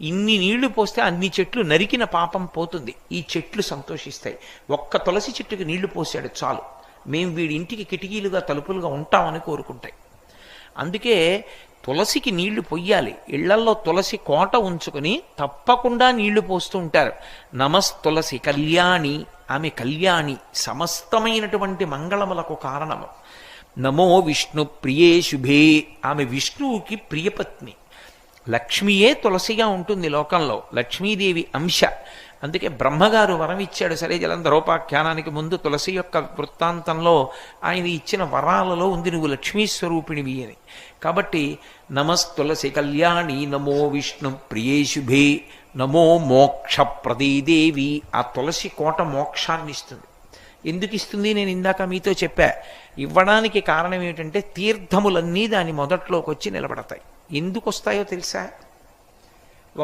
ఇన్ని నీళ్లు పోస్తే అన్ని చెట్లు నరికిన పాపం పోతుంది, ఈ చెట్లు సంతోషిస్తాయి. ఒక్క తులసి చెట్టుకి నీళ్లు పోసాడు చాలు, మేము వీడి ఇంటికి కిటికీలుగా తలుపులుగా ఉంటామని కోరుకుంటాయి. అందుకే తులసికి నీళ్లు పొయ్యాలి. ఇళ్లల్లో తులసి కోట ఉంచుకొని తప్పకుండా నీళ్లు పోస్తూ ఉంటారు. నమస్తులసి కళ్యాణి, ఆమె కళ్యాణి, సమస్తమైనటువంటి మంగళములకు కారణము. నమో విష్ణు ప్రియే శుభే, ఆమె విష్ణువుకి ప్రియపత్ని. లక్ష్మియే తులసిగా ఉంటుంది లోకంలో, లక్ష్మీదేవి అంశ. అందుకే బ్రహ్మగారు వరం ఇచ్చాడు. సరే, జలంధరోపాఖ్యానానికి ముందు తులసి యొక్క వృత్తాంతంలో ఆయన ఇచ్చిన వరాలలో ఉంది నువ్వు లక్ష్మీ స్వరూపిణివి అని. కాబట్టి నమస్తులసి కళ్యాణి, నమో విష్ణు ప్రియే శుభే, నమో మోక్ష ప్రదీదేవి. ఆ తులసి కోట మోక్షాన్ని ఇస్తుంది. ఎందుకు ఇస్తుంది నేను ఇందాక మీతో చెప్పా. ఇవ్వడానికి కారణం ఏమిటంటే తీర్థములన్నీ దాని మొదట్లోకి వచ్చి నిలబడతాయి. ఎందుకు వస్తాయో తెలుసా?